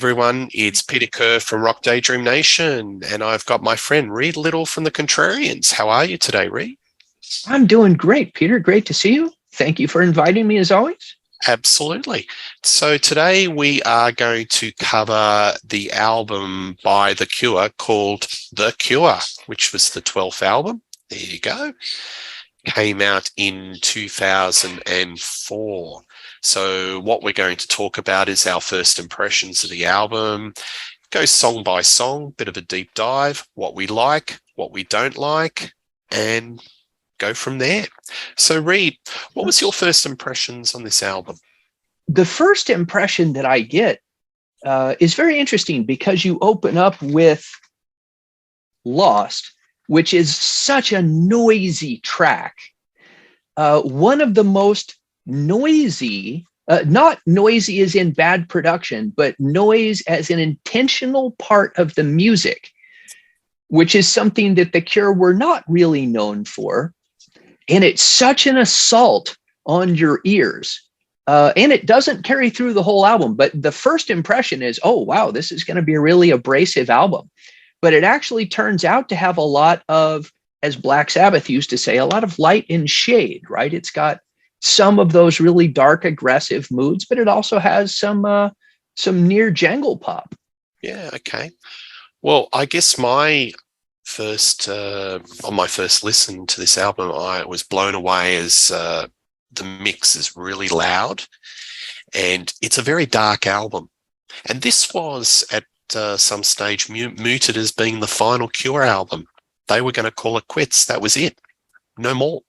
Everyone, it's Peter Kerr from Daydream Nation, and I've got my friend Reed Little from the Contrarians. How are you today, Reed? I'm doing great, Peter. Great to see you. Thank you for inviting me as always. Absolutely. So today we are going to cover the album by The Cure called The Cure, which was the 12th album. There you go. Came out in 2004. So what we're going to talk about is our first impressions of the album, go song by song, bit of a deep dive, what we like, what we don't like, and go from there. So Reed, what was your first impressions on this album? The first impression that I get is very interesting because you open up with Lost, which is such a noisy track. One of the most noisy, not noisy as in bad production, but noise as an intentional part of the music, which is something that The Cure were not really known for. And it's such an assault on your ears. And it doesn't carry through the whole album, but the first impression is, oh, wow, this is going to be a really abrasive album. But it actually turns out to have a lot of, as Black Sabbath used to say, a lot of light and shade, right? It's got some of those really dark, aggressive moods, but it also has some near jangle pop. Yeah, okay. Well, I guess my first listen to this album, I was blown away as the mix is really loud, and it's a very dark album. And this was at some stage mooted as being the final Cure album. They were going to call it quits. That was it. No more.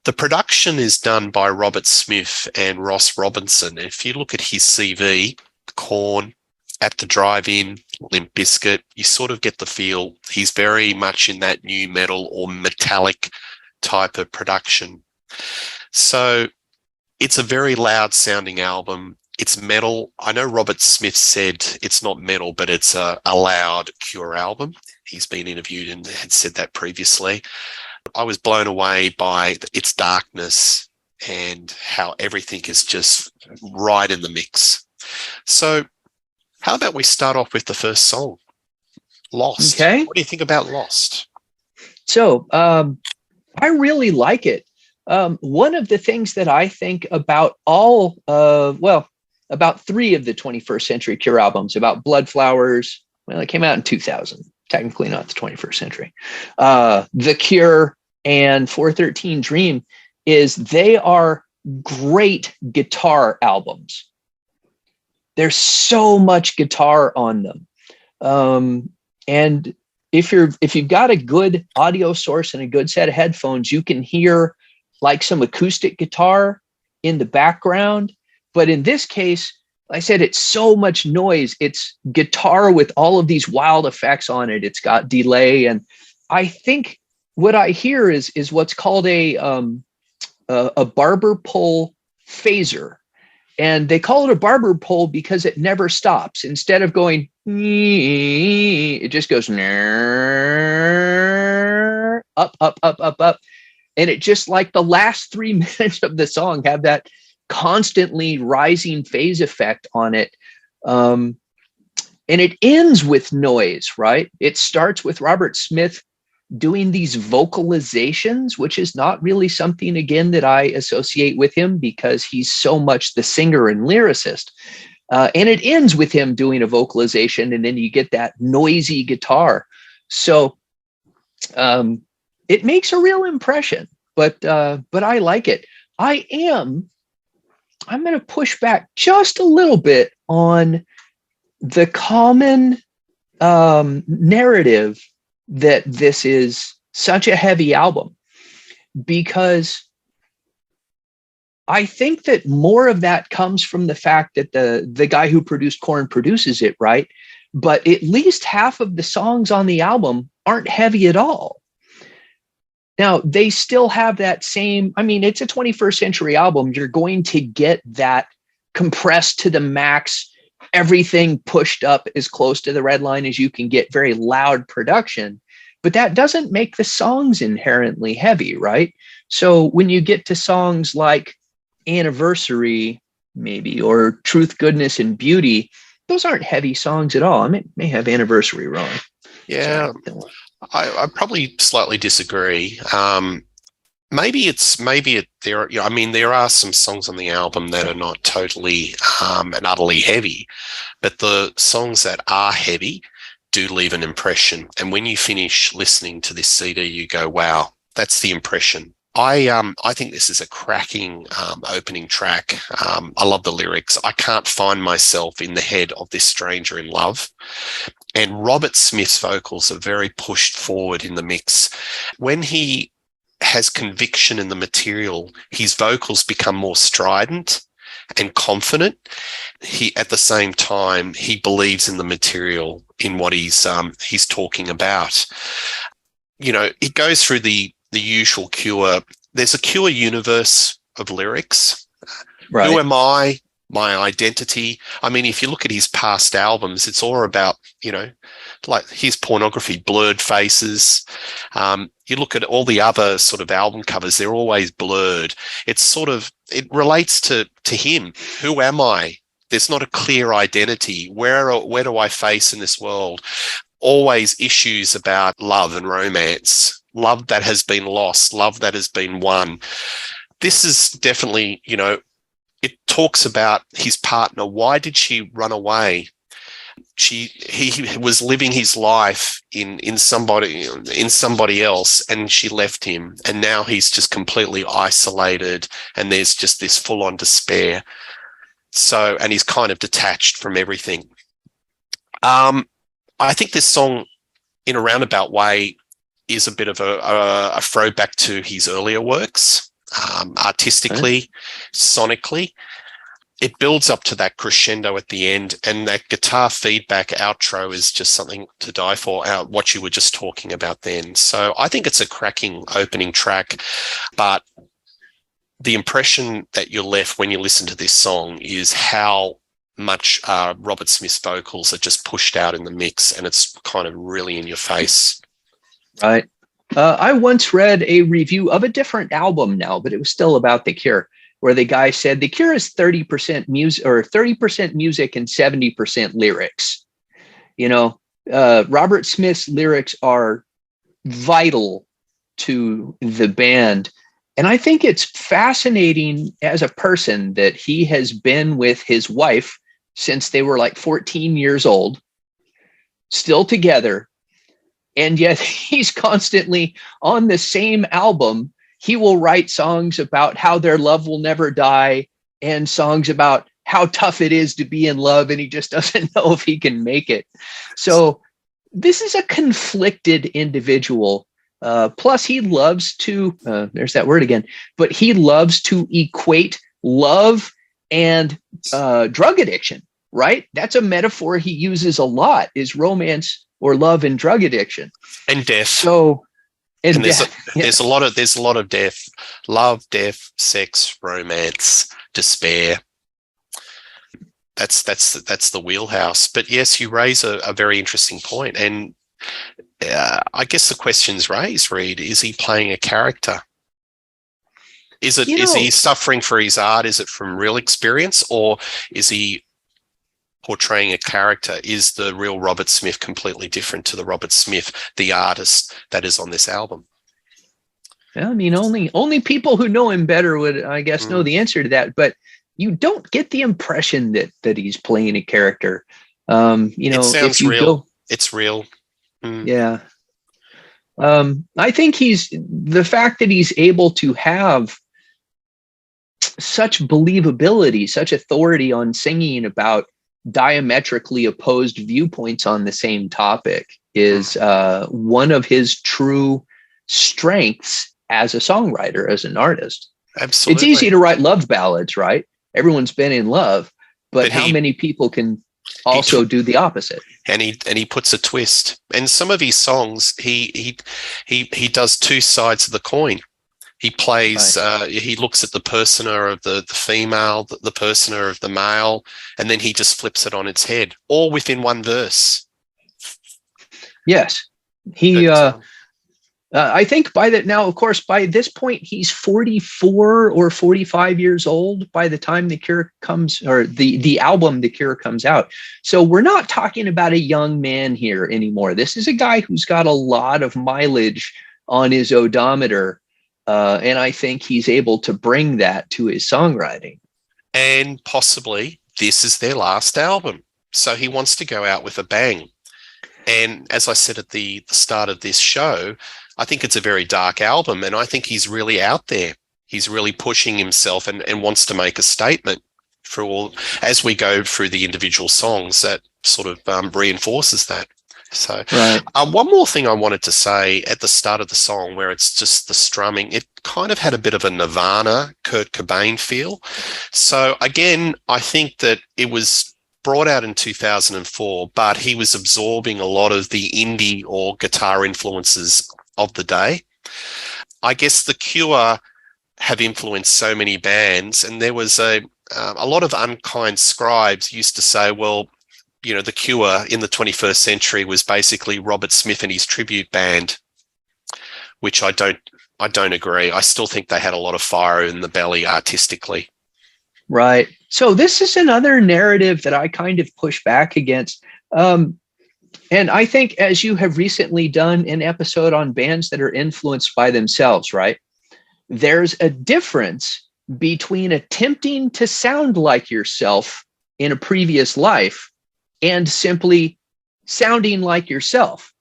The production is done by Robert Smith and Ross Robinson. If you look at his CV, Korn, At the Drive-In, Limp Bizkit, you sort of get the feel he's very much in that new metal or metallic type of production. So it's a very loud sounding album. It's metal. I know Robert Smith said it's not metal, but it's a loud Cure album. He's been interviewed and had said that previously. I was blown away by its darkness and how everything is just right in the mix. So how about we start off with the first song, Lost? Okay. What do you think about Lost? So I really like it. One of the things that I think about about three of the 21st Century Cure albums, about Blood Flowers, well, it came out in 2000, technically not the 21st century. The Cure and 413 Dream, is they are great guitar albums. There's so much guitar on them. And if you've got a good audio source and a good set of headphones, you can hear like some acoustic guitar in the background. But in this case, like I said, it's so much noise. It's guitar with all of these wild effects on it. It's got delay. And I think what I hear is what's called a barber pole phaser. And they call it a barber pole because it never stops. Instead of going, it just goes up, up, up, up, up. And it just, like the last 3 minutes of the song have that constantly rising phase effect on it. And it ends with noise, right? It starts with Robert Smith doing these vocalizations, which is not really something, again, that I associate with him because he's so much the singer and lyricist. And it ends with him doing a vocalization, and then you get that noisy guitar. So it makes a real impression, but I like it. I'm going to push back just a little bit on the common narrative that this is such a heavy album, because I think that more of that comes from the fact that the guy who produced Korn produces it, right? But at least half of the songs on the album aren't heavy at all. Now, they still have that same, I mean, it's a 21st century album. You're going to get that compressed to the max, everything pushed up as close to the red line as you can get, very loud production. But that doesn't make the songs inherently heavy, right? So when you get to songs like Anniversary, maybe, or Truth, Goodness, and Beauty, those aren't heavy songs at all. I may have Anniversary wrong. Yeah, I probably slightly disagree. I mean, there are some songs on the album that are not totally and utterly heavy, but the songs that are heavy do leave an impression. And when you finish listening to this CD, you go, wow, that's the impression. I think this is a cracking opening track. I love the lyrics. I can't find myself in the head of this stranger in love. And Robert Smith's vocals are very pushed forward in the mix. When he has conviction in the material, his vocals become more strident and confident. At the same time, he believes in the material, in what he's talking about. You know, it goes through the usual Cure. There's a Cure universe of lyrics. Right. Who am I? My identity. I mean, if you look at his past albums, it's all about, like his pornography, blurred faces. You look at all the other sort of album covers, they're always blurred. It relates to him. Who am I? There's not a clear identity. Where do I face in this world? Always issues about love and romance, love that has been lost, love that has been won. This is definitely, it talks about his partner. Why did she run away? He was living his life in somebody else, and she left him, and now he's just completely isolated, and there's just this full-on despair. So, and he's kind of detached from everything. I think this song, in a roundabout way, is a bit of a throwback to his earlier works, artistically, sonically. It builds up to that crescendo at the end, and that guitar feedback outro is just something to die for, what you were just talking about then. So I think it's a cracking opening track, but the impression that you're left when you listen to this song is how much Robert Smith's vocals are just pushed out in the mix, and it's kind of really in your face. Right. I once read a review of a different album now, but it was still about The Cure, where the guy said The Cure is 30% music, or 30% music and 70% lyrics. Robert Smith's lyrics are vital to the band. And I think it's fascinating as a person that he has been with his wife since they were like 14 years old, still together. And yet he's constantly on the same album. He will write songs about how their love will never die and songs about how tough it is to be in love, and he just doesn't know if he can make it. So this is a conflicted individual. Plus, he loves to, there's that word again, but he loves to equate love and drug addiction, right? That's a metaphor he uses a lot, is romance or love and drug addiction. And death. So, and there's a lot of death, love, death, sex, romance, despair. That's the wheelhouse. But yes, you raise a very interesting point. And I guess the question's raised, Reed, is he playing a character? Is he suffering for his art? Is it from real experience, or is he portraying a character? Is the real Robert Smith completely different to the Robert Smith, the artist that is on this album? I mean, only people who know him better would, I guess, know the answer to that. But you don't get the impression that he's playing a character. It sounds real. It's real. Yeah. I think the fact that he's able to have such believability, such authority on singing about diametrically opposed viewpoints on the same topic is one of his true strengths as a songwriter, as an artist. Absolutely. It's easy to write love ballads, right? Everyone's been in love, but how many people can also do the opposite? And he puts a twist. And some of his songs, he does two sides of the coin. He plays, he looks at the persona of the female, the persona of the male, and then he just flips it on its head, all within one verse. Yes. I think by that now, of course, by this point, he's 44 or 45 years old by the time The Cure comes, or the album The Cure comes out. So we're not talking about a young man here anymore. This is a guy who's got a lot of mileage on his odometer. And I think he's able to bring that to his songwriting. And possibly this is their last album. So he wants to go out with a bang. And as I said at the start of this show, I think it's a very dark album, and I think he's really out there. He's really pushing himself and wants to make a statement for all, as we go through the individual songs, that sort of reinforces that. So Right. one more thing I wanted to say at the start of the song, where it's just the strumming, it kind of had a bit of a Nirvana, Kurt Cobain feel. So again, I think that it was brought out in 2004, but he was absorbing a lot of the indie or guitar influences of the day. I guess The Cure have influenced so many bands, and there was a lot of unkind scribes used to say, well, you know, The Cure in the 21st century was basically Robert Smith and his tribute band, which I don't agree. I still think they had a lot of fire in the belly artistically. Right. So this is another narrative that I kind of push back against. And I think, as you have recently done an episode on bands that are influenced by themselves, right? There's a difference between attempting to sound like yourself in a previous life and simply sounding like yourself.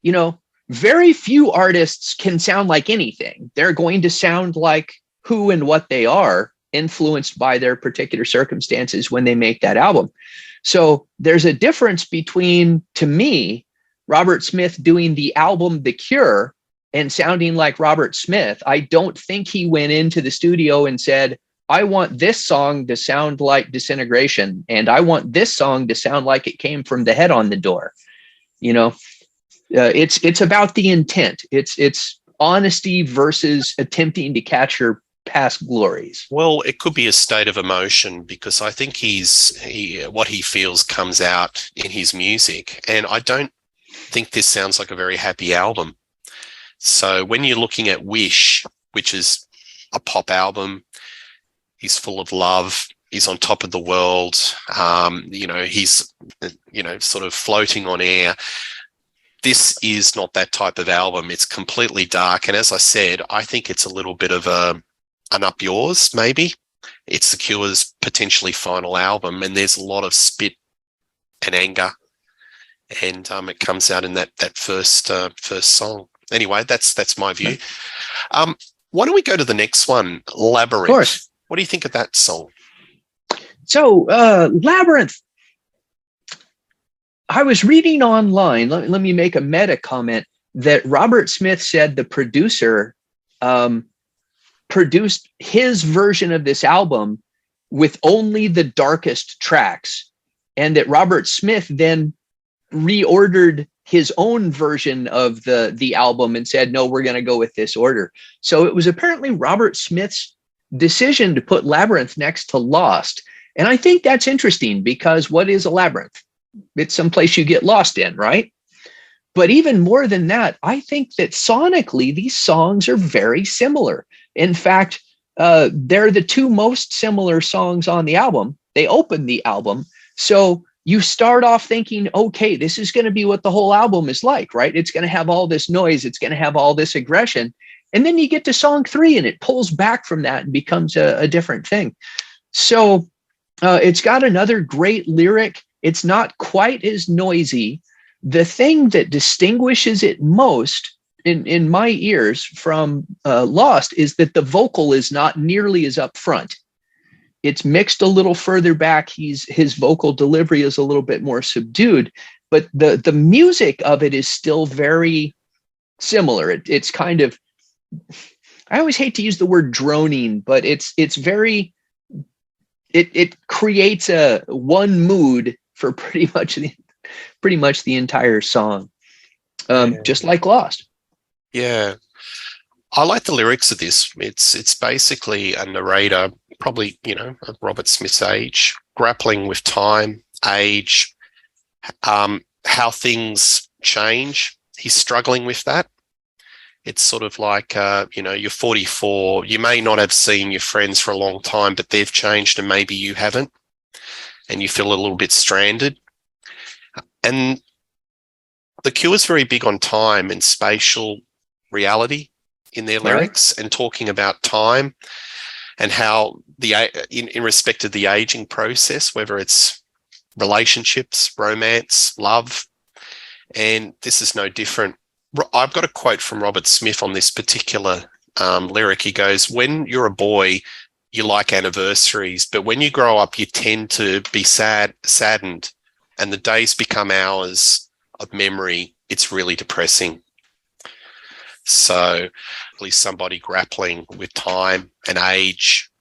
You know, very few artists can sound like anything. They're going to sound like who and what they are, influenced by their particular circumstances when they make that album. So there's a difference between, to me, Robert Smith doing the album The Cure and sounding like Robert Smith. I don't think he went into the studio and said, I want this song to sound like Disintegration, and I want this song to sound like it came from The Head on the Door. You know, it's about the intent. It's honesty versus attempting to capture past glories. Well, it could be a state of emotion, because I think what he feels comes out in his music. And I don't think this sounds like a very happy album. So when you're looking at Wish, which is a pop album, he's full of love, he's on top of the world, he's, sort of floating on air. This is not that type of album. It's completely dark. And as I said, I think it's a little bit of an up yours, maybe. It's The Cure's potentially final album, and there's a lot of spit and anger, and it comes out in that first song. Anyway, that's my view. Why don't we go to the next one, Labyrinth? Of course. What do you think of that song? So, Labyrinth. I was reading online. Let me make a meta comment that Robert Smith said the producer produced his version of this album with only the darkest tracks, and that Robert Smith then reordered his own version of the album and said, no, we're going to go with this order. So it was apparently Robert Smith's decision to put Labyrinth next to Lost. And I think that's interesting, because what is a labyrinth? It's someplace you get lost in, right? But even more than that, I think that sonically, these songs are very similar. In fact, they're the two most similar songs on the album. They open the album. So you start off thinking, okay, this is going to be what the whole album is like, right? It's going to have all this noise. It's going to have all this aggression. And then you get to song 3 and it pulls back from that and becomes a different thing. So it's got another great lyric. It's not quite as noisy. The thing that distinguishes it most in my ears from Lost is that the vocal is not nearly as upfront. It's mixed a little further back. His vocal delivery is a little bit more subdued, but the music of it is still very similar. It's kind of, I always hate to use the word droning, but it's very, it creates a one mood for pretty much the entire song, just like Lost. Yeah. I like the lyrics of this. It's basically a narrator, probably, of Robert Smith's age, grappling with time, age, how things change. He's struggling with that. It's sort of like, you're 44. You may not have seen your friends for a long time, but they've changed and maybe you haven't. And you feel a little bit stranded. And The Cure's very big on time and spatial reality in their lyrics, and talking about time and how in respect of the aging process, whether it's relationships, romance, love, and this is no different. I've got a quote from Robert Smith on this particular lyric. He goes, "When you're a boy, you like anniversaries, but when you grow up, you tend to be saddened, and the days become hours of memory. It's really depressing." So, at least somebody grappling with time and age.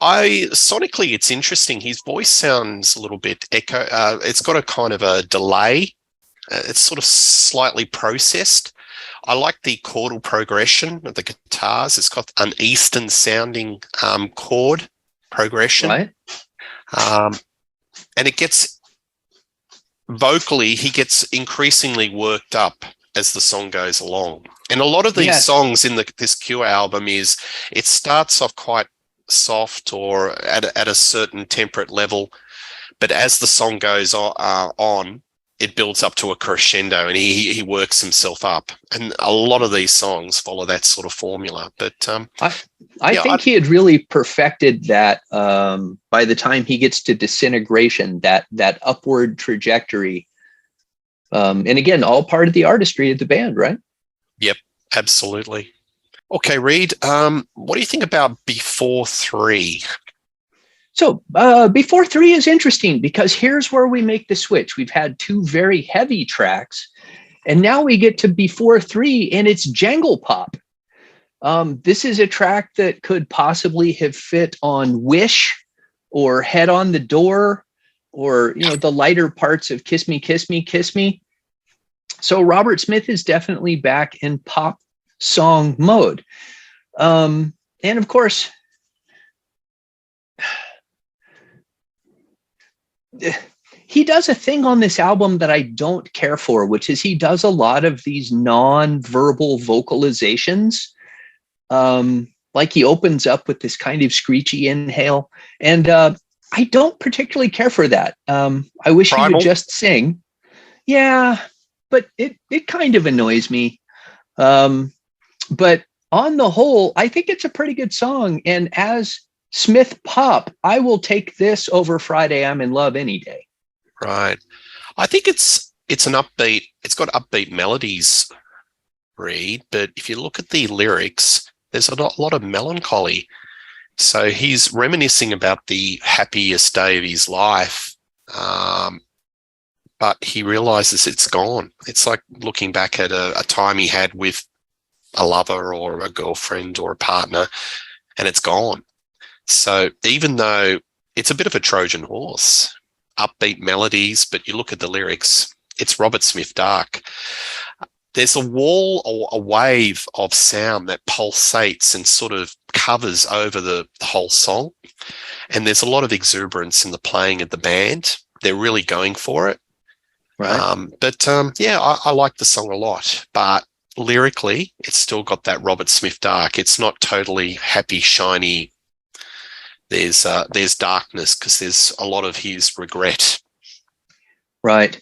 Sonically, it's interesting. His voice sounds a little bit echo. It's got a kind of a delay. It's sort of slightly processed. I like the chordal progression of the guitars. It's got an Eastern sounding chord progression. Right. And it gets vocally, he gets increasingly worked up as the song goes along. And a lot of these songs in this Cure album it starts off quite soft or at a certain temperate level, but as the song goes on, it builds up to a crescendo, and he works himself up. And a lot of these songs follow that sort of formula. But I think he had really perfected that by the time he gets to Disintegration, that upward trajectory. And again, all part of the artistry of the band, right? Yep, absolutely. Okay, Reed, what do you think about Before 3? So Before 3 is interesting because here's where we make the switch. We've had two very heavy tracks, and now we get to Before 3, and it's jangle pop. This is a track that could possibly have fit on Wish or Head on the Door, or the lighter parts of Kiss Me, Kiss Me, Kiss Me. So Robert Smith is definitely back in pop song mode. And of course, he does a thing on this album that I don't care for, which is he does a lot of these non-verbal vocalizations. Like he opens up with this kind of screechy inhale, and I don't particularly care for that. I wish he would just sing. Yeah, but it kind of annoys me. But on the whole, I think it's a pretty good song. And as Smith pop, I will take this over Friday I'm in Love any day. Right. I think it's an upbeat, it's got upbeat melodies, Reed, but if you look at the lyrics, there's a lot of melancholy. So he's reminiscing about the happiest day of his life, but he realizes it's gone. It's like looking back at a time he had with a lover or a girlfriend or a partner, and it's gone. So even though it's a bit of a Trojan horse, upbeat melodies, but you look at the lyrics, it's Robert Smith dark. There's a wall or a wave of sound that pulsates and sort of covers over the whole song. And there's a lot of exuberance in the playing of the band. They're really going for it. Right. I like the song a lot, but lyrically, it's still got that Robert Smith dark. It's not totally happy, shiny. There's darkness because there's a lot of his regret. Right.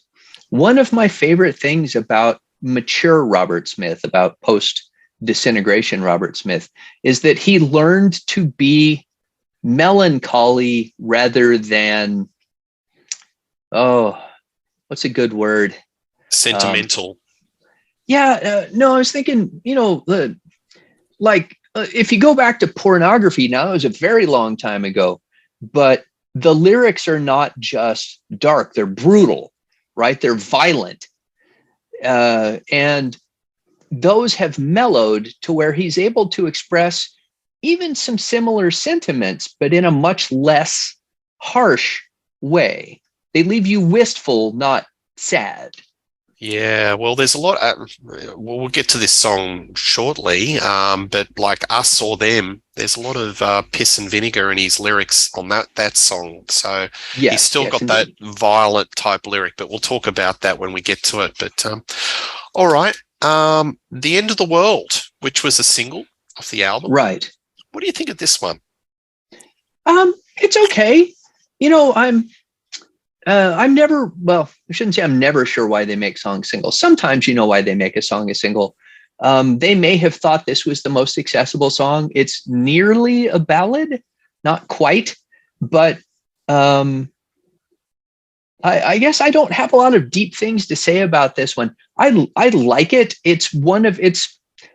One of my favorite things about mature Robert Smith, about post-Disintegration Robert Smith, is that he learned to be melancholy rather than, what's a good word? Sentimental. No, I was thinking, if you go back to Pornography, now it was a very long time ago, but the lyrics are not just dark, they're brutal, right? They're violent. And those have mellowed to where he's able to express even some similar sentiments, but in a much less harsh way. They leave you wistful, not sad. Yeah, well, there's a lot. We'll get to this song shortly, but like Us or Them, there's a lot of piss and vinegar in his lyrics on that song. So he's still got that violent type lyric, but we'll talk about that when we get to it. But all right, The End of the World, which was a single off the album. Right. What do you think of this one? It's okay. You know, I'm never, well, I shouldn't say I'm never sure why they make songs singles. Sometimes you know why they make a song a single. They may have thought this was the most accessible song. It's nearly a ballad, not quite, but I guess I don't have a lot of deep things to say about this one. I like it. It's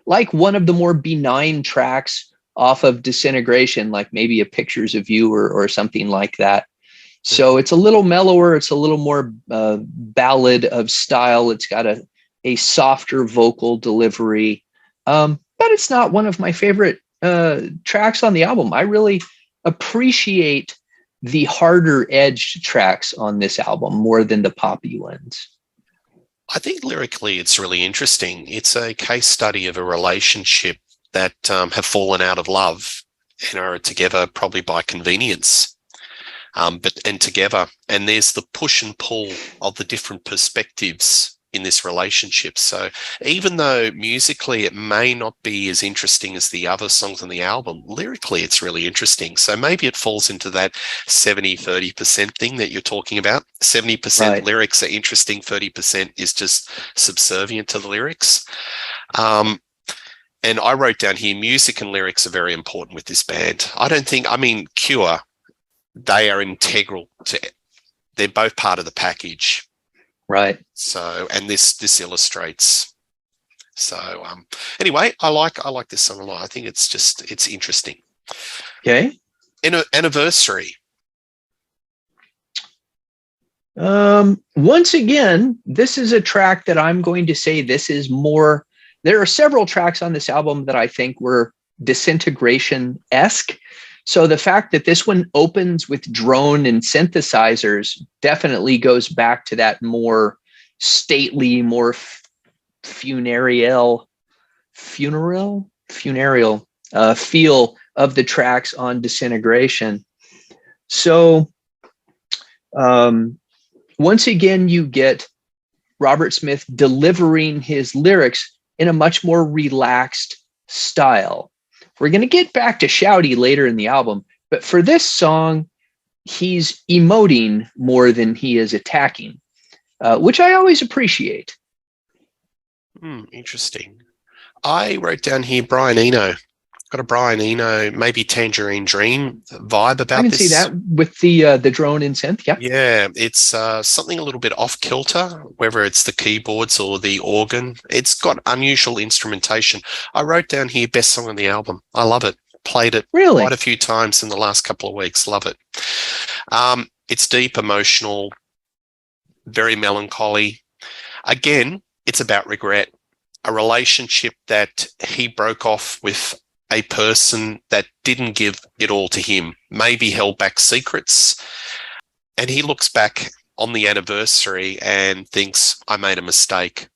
like one of the more benign tracks off of Disintegration, like maybe a Pictures of You or something like that. So it's a little mellower. It's a little more ballad of style. It's got a softer vocal delivery, but it's not one of my favorite tracks on the album. I really appreciate the harder edged tracks on this album more than the poppy ones. I think lyrically it's really interesting. It's a case study of a relationship that have fallen out of love and are together probably by convenience, and together. And there's the push and pull of the different perspectives in this relationship. So even though musically it may not be as interesting as the other songs on the album, lyrically it's really interesting. So maybe it falls into that 70-30% thing that you're talking about. 70% Right. lyrics are interesting, 30% is just subservient to the lyrics. And I wrote down here, music and lyrics are very important with this band. Cure, they are integral to, they're both part of the package. Right. So, and this illustrates. So, anyway, I like this song a lot. I think it's interesting. Okay. Anniversary. Once again, this is a track that I'm going to say this is more. There are several tracks on this album that I think were Disintegration-esque. So the fact that this one opens with drone and synthesizers definitely goes back to that more stately, more funereal feel of the tracks on Disintegration. So once again, you get Robert Smith delivering his lyrics in a much more relaxed style. We're going to get back to shouty later in the album, but for this song, he's emoting more than he is attacking, which I always appreciate. Interesting. I wrote down here Brian Eno. Got a Brian Eno, maybe Tangerine Dream vibe about this. I can see that with the drone and synth. Yeah. Yeah, it's something a little bit off kilter, whether it's the keyboards or the organ. It's got unusual instrumentation. I wrote down here best song on the album. I love it. Played it Really? quite a few times in the last couple of weeks. Love it. It's deep, emotional, very melancholy. Again, it's about regret. A relationship that he broke off with a person that didn't give it all to him, maybe held back secrets. And he looks back on the anniversary and thinks, I made a mistake.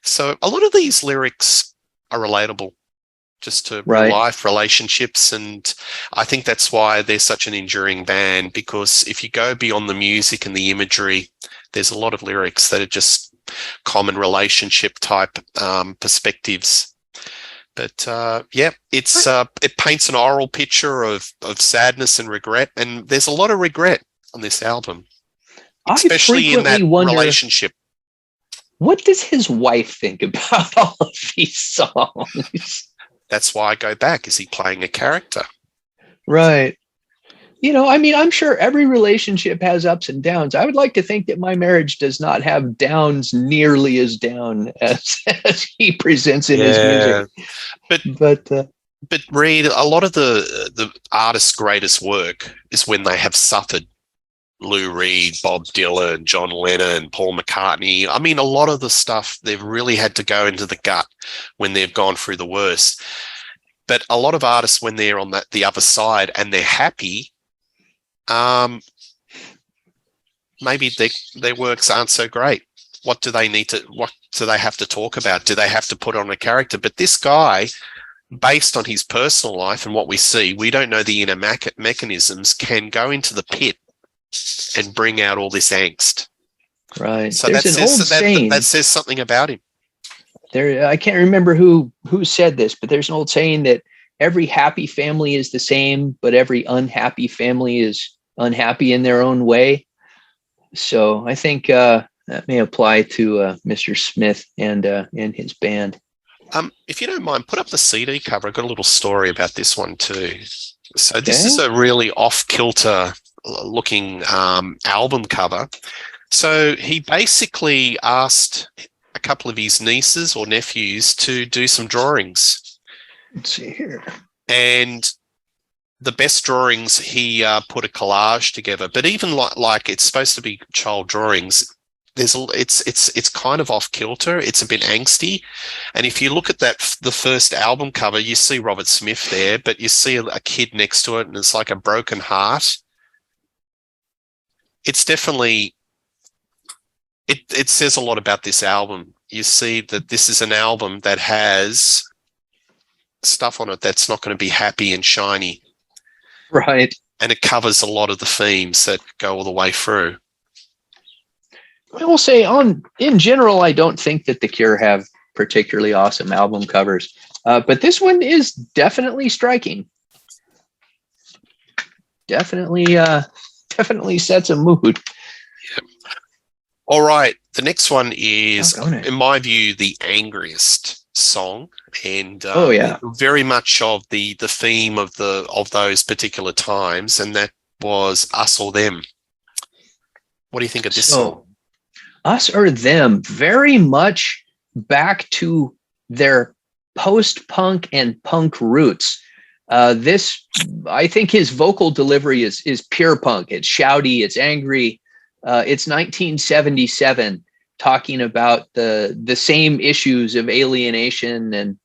So a lot of these lyrics are relatable just to real life relationships. And I think that's why they're such an enduring band, because if you go beyond the music and the imagery, there's a lot of lyrics that are just common relationship type perspectives. But it paints an oral picture of sadness and regret, and there's a lot of regret on this album, especially in that relationship. What does his wife think about all of these songs? That's why I go back. Is he playing a character? Right. You know, I mean, I'm sure every relationship has ups and downs. I would like to think that my marriage does not have downs nearly as down as he presents in his music. But Reed, a lot of the artist's greatest work is when they have suffered. Lou Reed, Bob Dylan, John Lennon, Paul McCartney. I mean, a lot of the stuff they've really had to go into the gut when they've gone through the worst. But a lot of artists, when they're on the other side and they're happy, maybe their works aren't so great. What do they have to talk about? Do they have to put on a character? But this guy, based on his personal life and what we see, we don't know the inner mechanisms, can go into the pit and bring out all this angst. Right. So There's an old saying that says something about him. there, I can't remember who said this, but there's an old saying that every happy family is the same, but every unhappy family is unhappy in their own way. So I think that may apply to Mr. Smith and his band. If you don't mind, put up the CD cover. I've got a little story about this one too. So this Okay. is a really off-kilter looking album cover. So he basically asked a couple of his nieces or nephews to do some drawings. Let's see here. And the best drawings, he put a collage together. But even like it's supposed to be child drawings, it's kind of off kilter. It's a bit angsty. And if you look at the first album cover, you see Robert Smith there, but you see a kid next to it, and it's like a broken heart. It's definitely, it says a lot about this album. You see that this is an album that has stuff on it that's not going to be happy and shiny. Right. And it covers a lot of the themes that go all the way through. I will say, in general, I don't think that the Cure have particularly awesome album covers, but this one is definitely striking. Definitely sets a mood. Yep. All right, the next one is, Oh, in my view, the angriest song, and very much of the theme of those particular times, and that was Us or Them. What do you think of this song? Us or Them, very much back to their post-punk and punk roots. This, I think his vocal delivery is pure punk. It's shouty, it's angry. It's 1977, talking about the same issues of alienation, and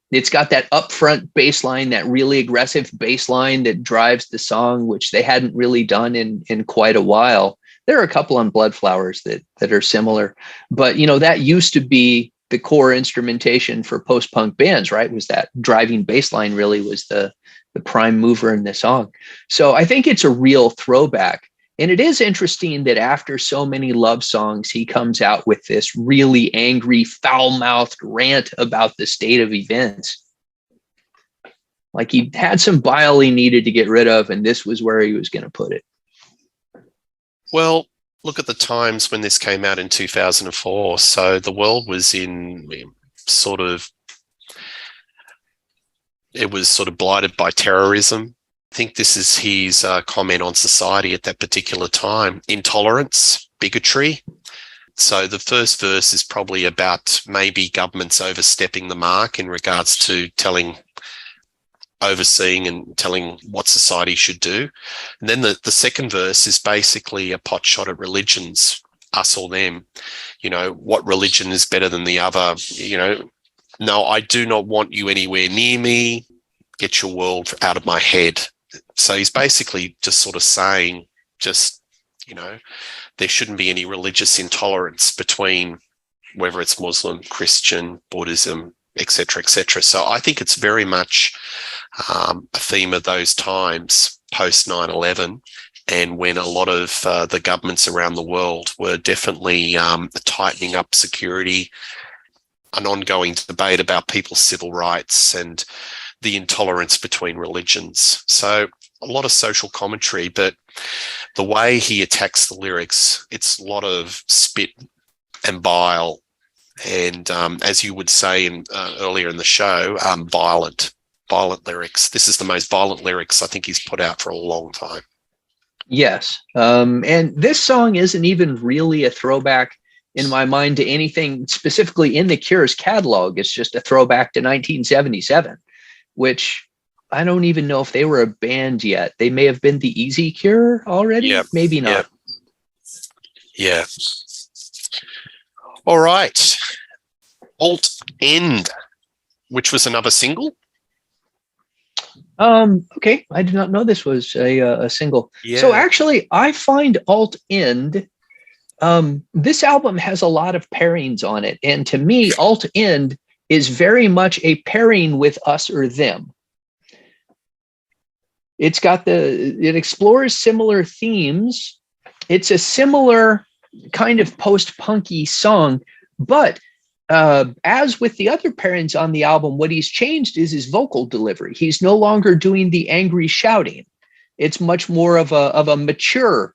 it's got that upfront bass line, that really aggressive bass line that drives the song, which they hadn't really done in quite a while. There are a couple on Blood Flowers that are similar, but that used to be the core instrumentation for post-punk bands, right? Was that driving bass line really was the prime mover in the song. So I think it's a real throwback. And it is interesting that after so many love songs, he comes out with this really angry, foul-mouthed rant about the state of events. Like he had some bile he needed to get rid of, and this was where he was going to put it. Well, look at the times when this came out in 2004. So the world was in it was sort of blighted by terrorism. I think this is his comment on society at that particular time. Intolerance, bigotry. So the first verse is probably about maybe governments overstepping the mark in regards to overseeing and telling what society should do. And then the second verse is basically a pot shot at religions, us or them. What religion is better than the other? No, I do not want you anywhere near me. Get your world out of my head. So he's basically just sort of saying, there shouldn't be any religious intolerance between whether it's Muslim, Christian, Buddhism, etc., etc. So I think it's very much a theme of those times post 9/11, and when a lot of the governments around the world were definitely tightening up security, an ongoing debate about people's civil rights and the intolerance between religions. So a lot of social commentary, but the way he attacks the lyrics, it's a lot of spit and bile. And as you would say earlier in the show, violent lyrics. This is the most violent lyrics I think he's put out for a long time. Yes. And this song isn't even really a throwback in my mind to anything specifically in the Cure's catalog. It's just a throwback to 1977, which I don't even know if they were a band yet. They may have been the Easy Cure already. Yep. Maybe not. Yeah. All right. Alt End, which was another single. Okay. I did not know this was a single. Yeah. So actually, I find Alt End, this album has a lot of pairings on it. And to me, Alt End is very much a pairing with Us or Them. It explores similar themes. It's a similar kind of post-punky song, but as with the other pairings on the album, what he's changed is his vocal delivery. He's no longer doing the angry shouting. It's much more of a mature.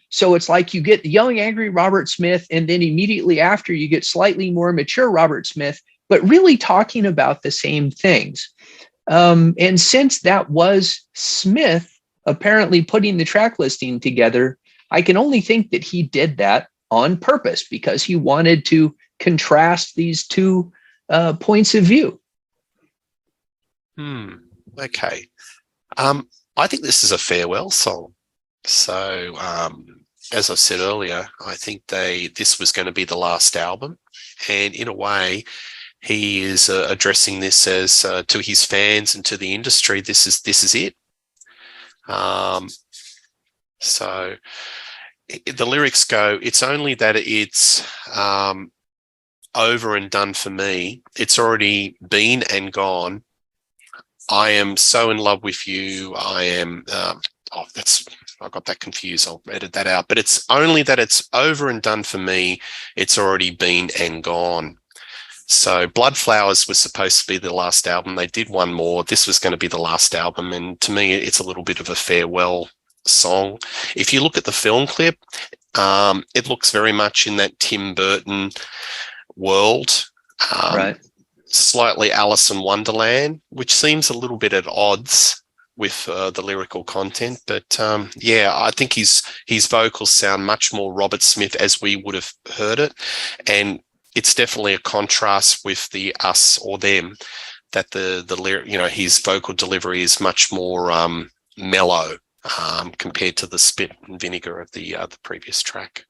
So it's like you get the young, angry Robert Smith, and then immediately after you get slightly more mature Robert Smith, but really talking about the same things. And since that was Smith apparently putting the track listing together, I can only think that he did that on purpose because he wanted to contrast these two points of view. Okay. I think this is a farewell song. So, as I said earlier, I think this was going to be the last album, and in a way, he is addressing this as to his fans and to the industry. This is it. So the lyrics go, "It's only that it's over and done for me. It's already been and gone. I am so in love with you. I am." I got that confused. I'll edit that out. But it's only that it's over and done for me. It's already been and gone. So Blood Flowers was supposed to be the last album. They did one more. This was going to be the last album. And to me, it's a little bit of a farewell song. If you look at the film clip, it looks very much in that Tim Burton world. Right. Slightly Alice in Wonderland, which seems a little bit at odds with the lyrical content. But I think his vocals sound much more Robert Smith as we would have heard it. And it's definitely a contrast with the us or them, that the lyric, his vocal delivery is much more mellow compared to the spit and vinegar of the previous track.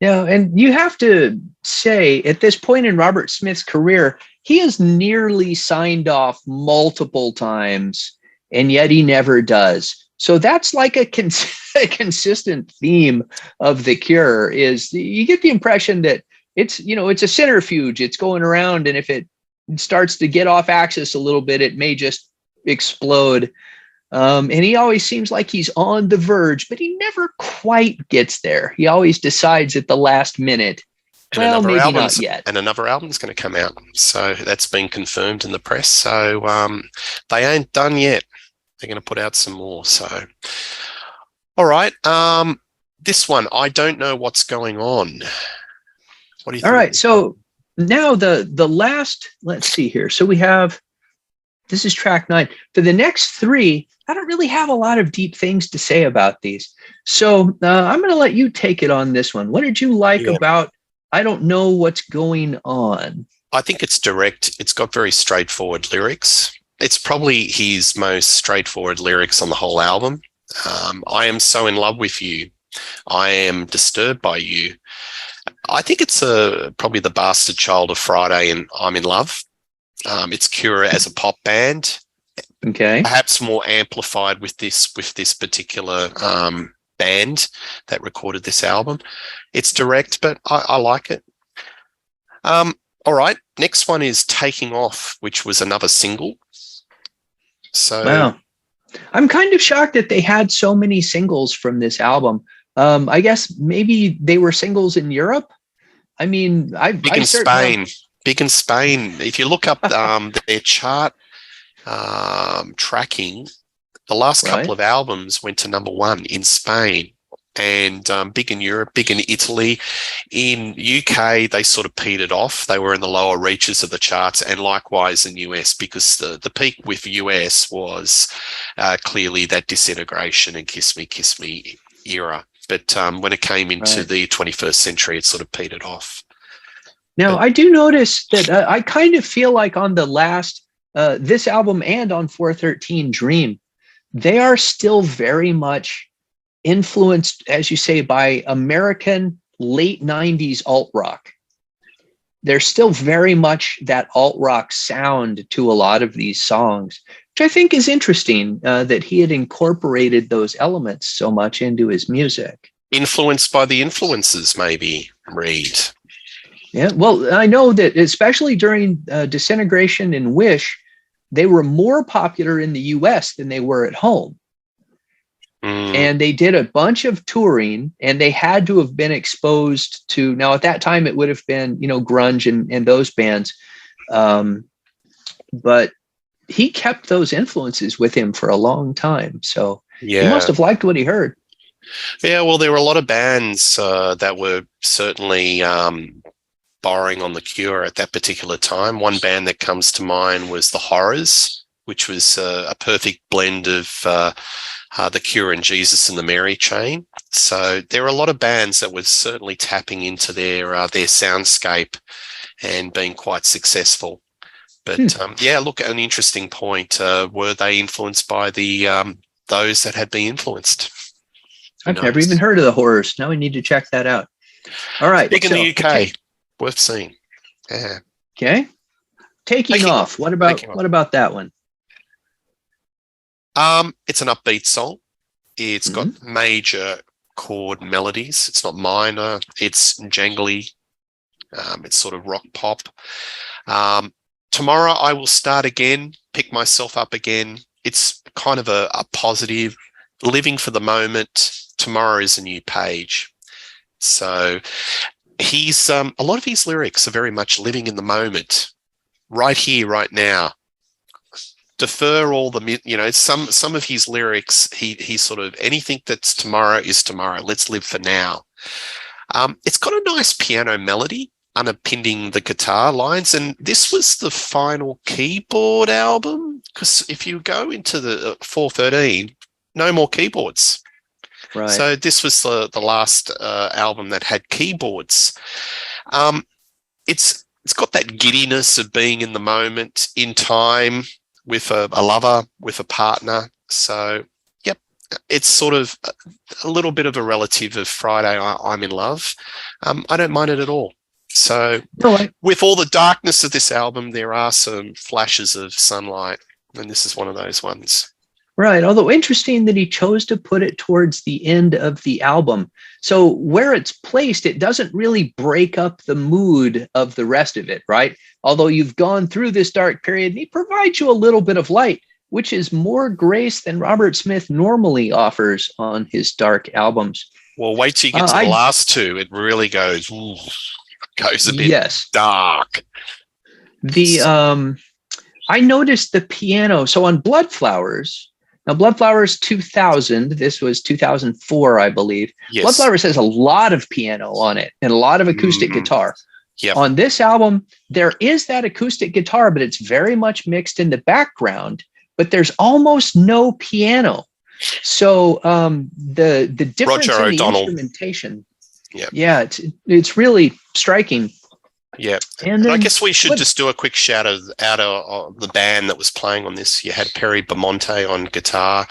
Yeah, and you have to say at this point in Robert Smith's career, he has nearly signed off multiple times, and yet he never does. So that's like a consistent theme of The Cure. Is you get the impression that it's a centrifuge. It's going around, and if it starts to get off axis a little bit, it may just explode. And he always seems like he's on the verge, but he never quite gets there. He always decides at the last minute, well, maybe not yet. And another album's going to come out. So that's been confirmed in the press. So they ain't done yet. They're going to put out some more. So, all right. This one, I don't know what's going on. What do you think? All right. So now the last, let's see here. So we have, this is track 9. For the next 3, I don't really have a lot of deep things to say about these. So I'm going to let you take it on this one. What did you like about I Don't Know What's Going On? I think it's direct. It's got very straightforward lyrics. It's probably his most straightforward lyrics on the whole album. I am so in love with you. I am disturbed by you. I think it's probably the bastard child of Friday and I'm in Love. It's Cure as a pop band. Okay. Perhaps more amplified with this particular band that recorded this album. It's direct, but I like it. All right. Next one is Taking Off, which was another single. So wow. I'm kind of shocked that they had so many singles from this album. I guess maybe they were singles in Europe. I mean, Big in Spain. If you look up their chart tracking, the last couple of albums went to number 1 in Spain, and big in Europe, big in Italy. In UK, they sort of petered off. They were in the lower reaches of the charts, and likewise in US, because the peak with US was clearly that Disintegration and Kiss Me era. But when it came into the 21st century, it sort of petered off. Now, I do notice that I kind of feel like on the last, this album and on 413 Dream, they are still very much influenced, as you say, by American late 90s alt rock. There's still very much that alt rock sound to a lot of these songs, which I think is interesting that he had incorporated those elements so much into his music. Influenced by the influences, maybe, Reed. Yeah, well, I know that especially during Disintegration and Wish, they were more popular in the US than they were at home. And they did a bunch of touring, and they had to have been exposed to, now at that time it would have been, grunge and those bands. But he kept those influences with him for a long time. So he must have liked what he heard. Yeah, well, there were a lot of bands that were certainly borrowing on The Cure at that particular time. One band that comes to mind was The Horrors, which was a perfect blend of The Cure and Jesus and the Mary Chain. So there are a lot of bands that were certainly tapping into their soundscape and being quite successful. But yeah, look, an interesting point. Were they influenced by those that had been influenced? I've never even heard of The Horrors. Now we need to check that out. All right. Big in the UK. Worth seeing. Yeah. Okay. Taking Off. What about that one? It's an upbeat song. It's got major chord melodies. It's not minor. It's jangly. It's sort of rock pop. Tomorrow I Will Start Again, Pick Myself Up Again. It's kind of a positive, living for the moment. Tomorrow is a new page. So he's a lot of his lyrics are very much living in the moment, right here, right now. Defer all the, some of his lyrics, he sort of, anything that's tomorrow is tomorrow. Let's live for now. It's got a nice piano melody underpinning the guitar lines. And this was the final keyboard album, because if you go into the 413, no more keyboards. Right. So this was the last album that had keyboards. It's got that giddiness of being in the moment, in time, with a lover, with a partner. So, yep, it's sort of a little bit of a relative of Friday, I'm in Love. I don't mind it at all. So with all the darkness of this album, there are some flashes of sunlight, and this is one of those ones. Right. Although interesting that he chose to put it towards the end of the album. So where it's placed, it doesn't really break up the mood of the rest of it, right? Although you've gone through this dark period, he provides you a little bit of light, which is more grace than Robert Smith normally offers on his dark albums. Well, wait till you get to the last two. It really goes a bit dark. I noticed the piano. So on Blood Flowers, now Blood Flowers 2000, this was 2004, I believe. Yes. Blood Flowers has a lot of piano on it and a lot of acoustic guitar. Yep. On this album, there is that acoustic guitar, but it's very mumuch mixed in the background, but there's almost no piano. So the difference Roger in the O'Donnell instrumentation, yeah, it's really striking. Yeah, and I guess we should just do a quick shout out of the band that was playing on this. You had Perry Beaumonte on guitar,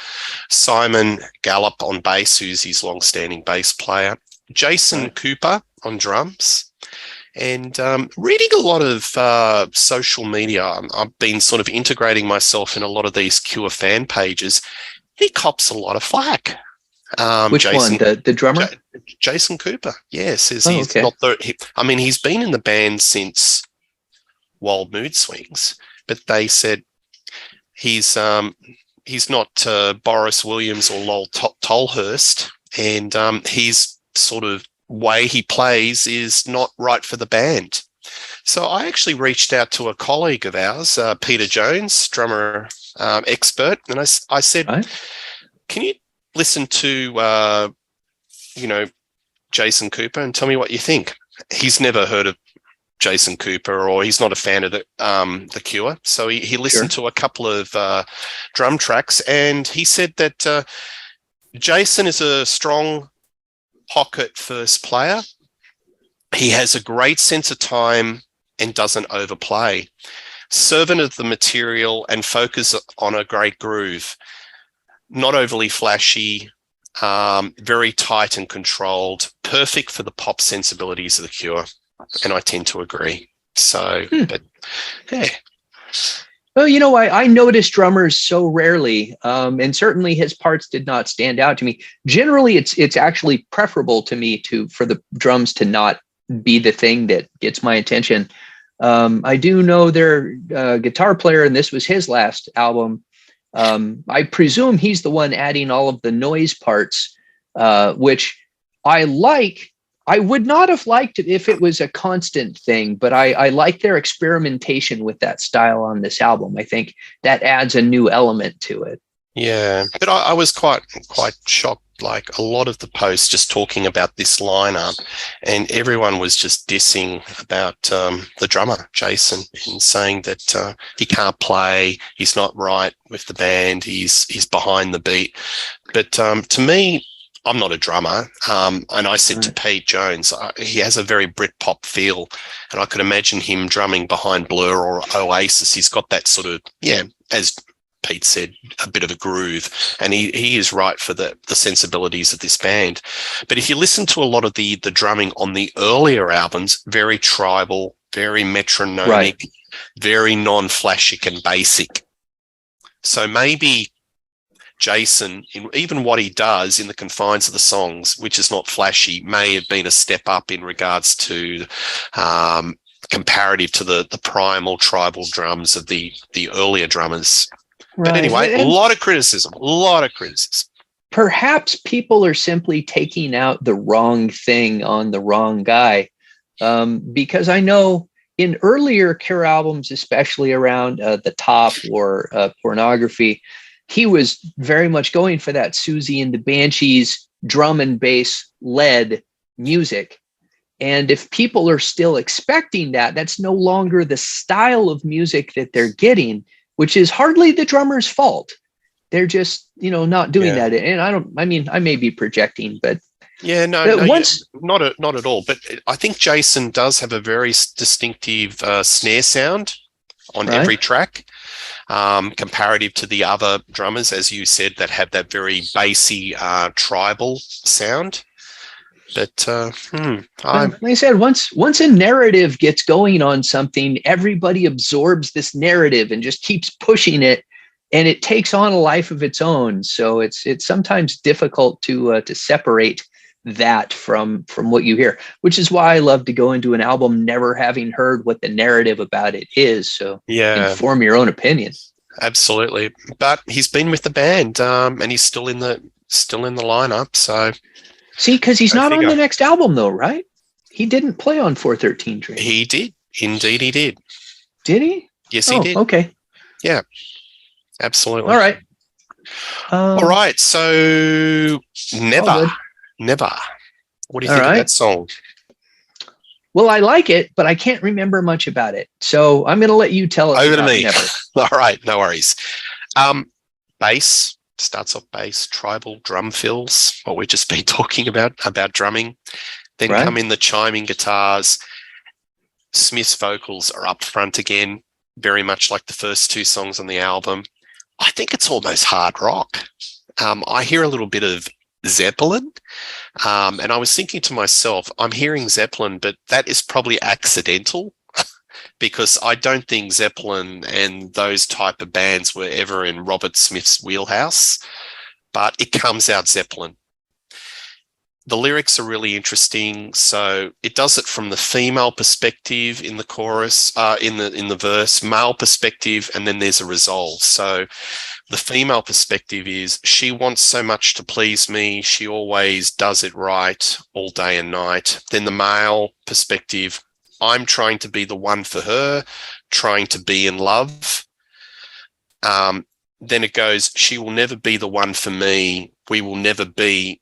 Simon Gallup on bass, who's his long-standing bass player, Jason Cooper on drums, and reading a lot of social media. I've been sort of integrating myself in a lot of these Cure fan pages. He cops a lot of flack. Which Jason, one? The drummer? Jason Cooper. Yeah, says he's not he's been in the band since Wild Mood Swings, but they said he's not Boris Williams or Lol Tolhurst, and his sort of way he plays is not right for the band. So I actually reached out to a colleague of ours, Peter Jones, drummer expert, and I said, can you listen to, Jason Cooper and tell me what you think? He's never heard of Jason Cooper, or he's not a fan of the Cure. So he listened to a couple of drum tracks, and he said that Jason is a strong pocket first player. He has a great sense of time and doesn't overplay. Servant of the material and focus on a great groove. Not overly flashy, very tight and controlled, perfect for the pop sensibilities of the Cure. And I tend to agree. So, but yeah. Well, I notice drummers so rarely, and certainly his parts did not stand out to me. Generally, it's actually preferable to me for the drums to not be the thing that gets my attention. I do know their guitar player, and this was his last album, I presume he's the one adding all of the noise parts, which I like. I would not have liked it if it was a constant thing, but I like their experimentation with that style on this album. I think that adds a new element to it. Yeah, but I was quite shocked. Like a lot of the posts just talking about this lineup, and everyone was just dissing about the drummer Jason, and saying that he can't play, he's not right with the band, he's behind the beat. But to me, I'm not a drummer, and I said to Pete Jones, he has a very Britpop feel, and I could imagine him drumming behind Blur or Oasis. He's got that sort of, yeah, as Pete said, a bit of a groove, and he is right for the sensibilities of this band. But if you listen to a lot of the drumming on the earlier albums, very tribal, very metronomic, very non-flashic and basic. So maybe Jason, in even what he does in the confines of the songs, which is not flashy, may have been a step up in regards to comparative to the primal tribal drums of the earlier drummers. But anyway, a lot of criticism. Perhaps people are simply taking out the wrong thing on the wrong guy. Because I know in earlier Kerr albums, especially around The Top or Pornography, he was very much going for that Susie and the Banshees drum and bass led music. And if people are still expecting that, that's no longer the style of music that they're getting, which is hardly the drummer's fault. They're just, not doing that. And I may be projecting, but not at all. But I think Jason does have a very distinctive snare sound on every track, comparative to the other drummers, as you said, that have that very bassy, tribal sound. But like I said, once a narrative gets going on something, everybody absorbs this narrative and just keeps pushing it, and it takes on a life of its own. So it's sometimes difficult to separate that from what you hear, which is why I love to go into an album never having heard what the narrative about it is. So you can form your own opinion. Absolutely. But he's been with the band, and he's still in the lineup. So. See, because he's not on the next album, though, right? He didn't play on 413 Dream. He did. Indeed, he did. Did he? Yes, he did. Okay. Yeah, absolutely. All right. All right. So, Never. What do you think of that song? Well, I like it, but I can't remember much about it. So I'm going to let you tell us. Over to me. Never. All right. No worries. Bass. Starts off bass, tribal drum fills, what we've just been talking about drumming. Then come in the chiming guitars. Smith's vocals are up front again, very much like the first two songs on the album. I think it's almost hard rock. I hear a little bit of Zeppelin, and I was thinking to myself, I'm hearing Zeppelin, but that is probably accidental. Because I don't think Zeppelin and those type of bands were ever in Robert Smith's wheelhouse, but it comes out Zeppelin. The lyrics are really interesting. So it does it from the female perspective in the chorus, in the verse, male perspective, and then there's a resolve. So the female perspective is she wants so much to please me. She always does it right all day and night. Then the male perspective, I'm trying to be the one for her, trying to be in love. Then it goes, she will never be the one for me. We will never be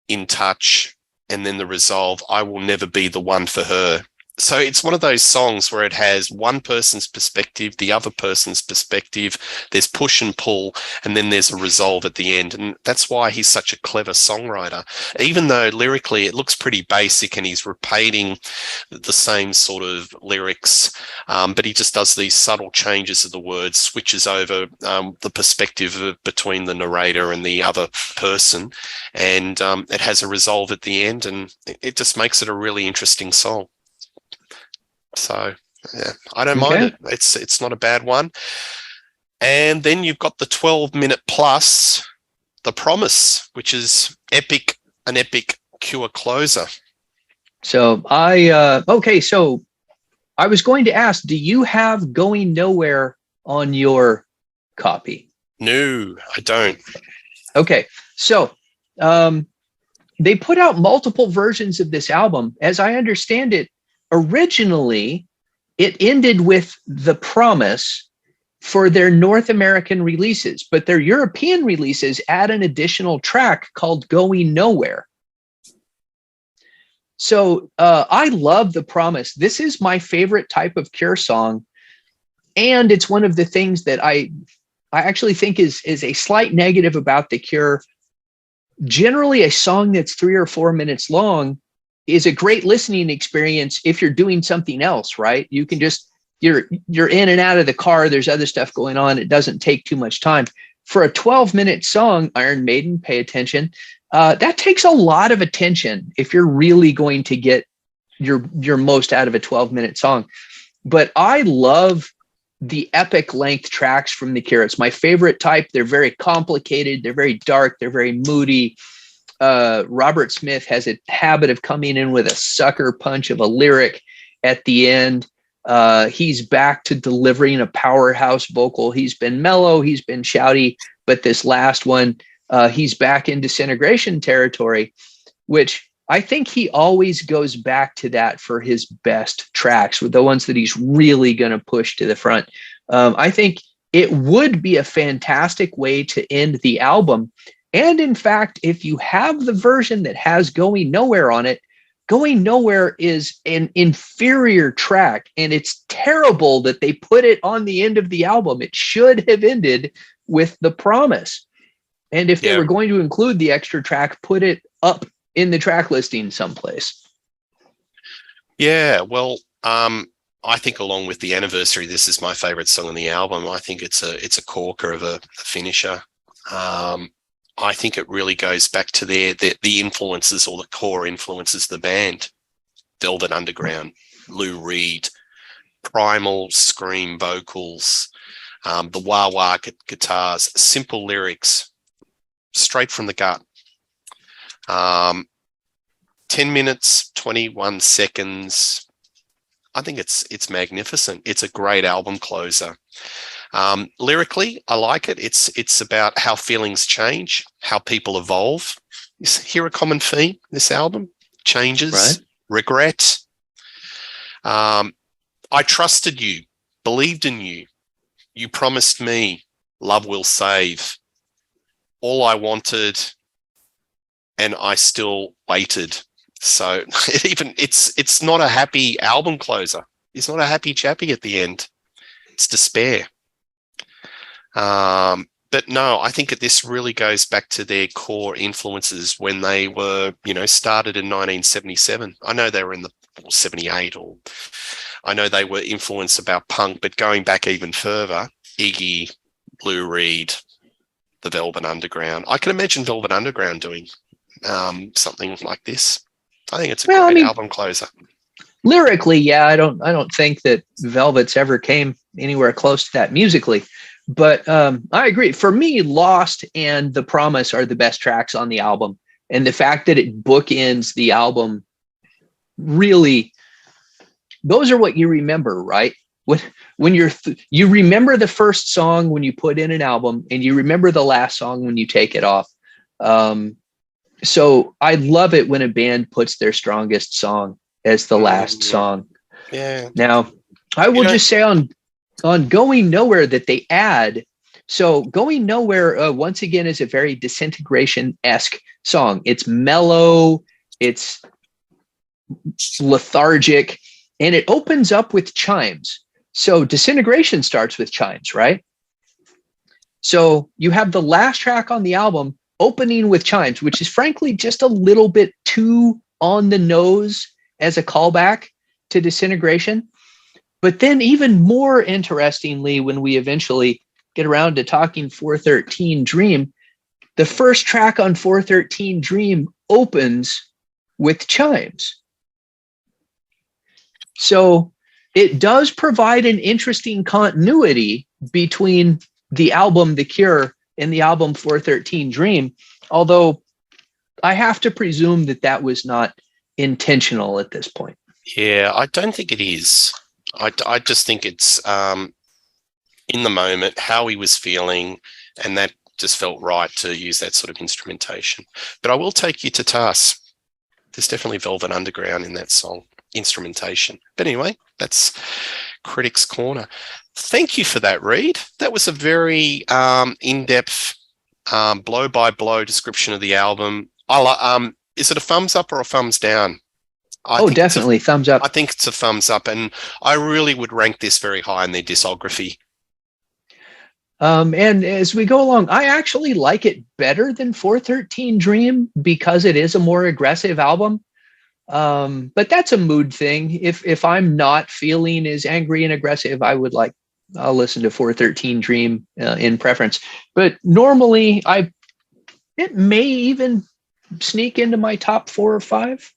in touch. And then the resolve, I will never be the one for her. So it's one of those songs where it has one person's perspective, the other person's perspective, there's push and pull, and then there's a resolve at the end. And that's why he's such a clever songwriter. Even though lyrically it looks pretty basic and he's repeating the same sort of lyrics, but he just does these subtle changes of the words, switches over the perspective between the narrator and the other person, and it has a resolve at the end, and it just makes it a really interesting song. So, yeah, I don't mind it. It's not a bad one. And then you've got the 12-minute plus, The Promise, which is an epic Cure closer. So so I was going to ask, do you have Going Nowhere on your copy? No, I don't. Okay, so they put out multiple versions of this album. As I understand it, originally it ended with The Promise for their North American releases, but their European releases add an additional track called Going Nowhere. So I love The Promise. This is my favorite type of Cure song. And it's one of the things that I actually think is a slight negative about The Cure. Generally, a song that's 3 or 4 minutes long is a great listening experience if you're doing something else, right? You can just, you're in and out of the car. There's other stuff going on. It doesn't take too much time. For a 12-minute song, Iron Maiden, pay attention. That takes a lot of attention if you're really going to get your most out of a 12-minute song. But I love the epic length tracks from The Cure. It's my favorite type. They're very complicated. They're very dark. They're very moody. Robert Smith has a habit of coming in with a sucker punch of a lyric at the end. He's back to delivering a powerhouse vocal. He's been mellow. He's been shouty. But this last one, he's back in Disintegration territory, which I think he always goes back to that for his best tracks, with the ones that he's really going to push to the front. I think it would be a fantastic way to end the album. And in fact, if you have the version that has Going Nowhere on it, Going Nowhere is an inferior track, and it's terrible that they put it on the end of the album. It should have ended with The Promise. And if they were going to include the extra track, put it up in the track listing someplace. Yeah, well, I think along with The Anniversary, this is my favorite song on the album. I think it's a corker of a finisher. I think it really goes back to the influences, or the core influences of the band. Velvet Underground, Lou Reed, primal scream vocals, the wah-wah guitars, simple lyrics, straight from the gut. 10 minutes, 21 seconds. I think it's magnificent. It's a great album closer. Lyrically, I like it. It's about how feelings change, how people evolve. You hear a common theme, this album? Changes, right? Regret. I trusted you, believed in you. You promised me love will save. All I wanted, and I still waited. So it's not a happy album closer. It's not a happy chappy at the end. It's despair. But no, I think this really goes back to their core influences when they were, started in 1977. I know they were in the 78, or I know they were influenced about punk, but going back even further, Iggy, Lou Reed, the Velvet Underground. I can imagine Velvet Underground doing something like this. I think it's a great album closer. Lyrically, yeah, I don't think that Velvet's ever came anywhere close to that musically. But I agree. For me, Lost and The Promise are the best tracks on the album. And the fact that it bookends the album, really, those are what you remember, right? When you remember the first song when you put in an album, and you remember the last song when you take it off. So I love it when a band puts their strongest song as the last song. Yeah. Now, I will just say on Going Nowhere that they add. So Going Nowhere, once again, is a very Disintegration-esque song. It's mellow, it's lethargic, and it opens up with chimes. So Disintegration starts with chimes, right? So you have the last track on the album opening with chimes, which is frankly just a little bit too on the nose as a callback to Disintegration. But then even more interestingly, when we eventually get around to talking 413 Dream, the first track on 413 Dream opens with chimes. So it does provide an interesting continuity between the album The Cure and the album 413 Dream, although I have to presume that was not intentional at this point. Yeah, I don't think it is. I just think it's in the moment, how he was feeling, And that just felt right to use that sort of instrumentation. But I will take you to task. There's definitely Velvet Underground in that song, instrumentation. But anyway, that's Critics Corner. Thank you for that, Reed. That was a very in-depth, blow-by-blow description of the album. Is it a thumbs up or a thumbs down? Definitely thumbs up. I think it's a thumbs up, and I really would rank this very high in their discography. And as we go along, I actually like it better than 413 Dream because it is a more aggressive album. But that's a mood thing. If I'm not feeling as angry and aggressive, I'll listen to 413 Dream in preference. But normally, it may even sneak into my top 4 or 5.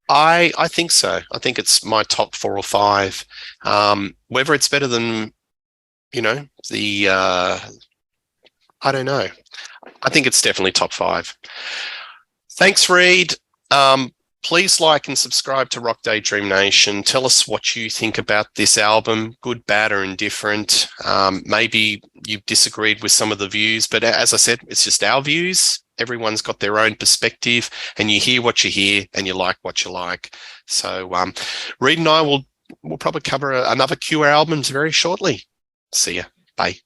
I think so. I think it's my top 4 or 5. Whether it's better than, I don't know. I think it's definitely top 5. Thanks, Reed. Please like and subscribe to Rock Daydream Nation. Tell us what you think about this album, good, bad, or indifferent. Maybe you disagreed with some of the views, but as I said, it's just our views. Everyone's got their own perspective, and you hear what you hear, and you like what you like. So Reed and I will probably cover another Cure albums very shortly. See ya. Bye.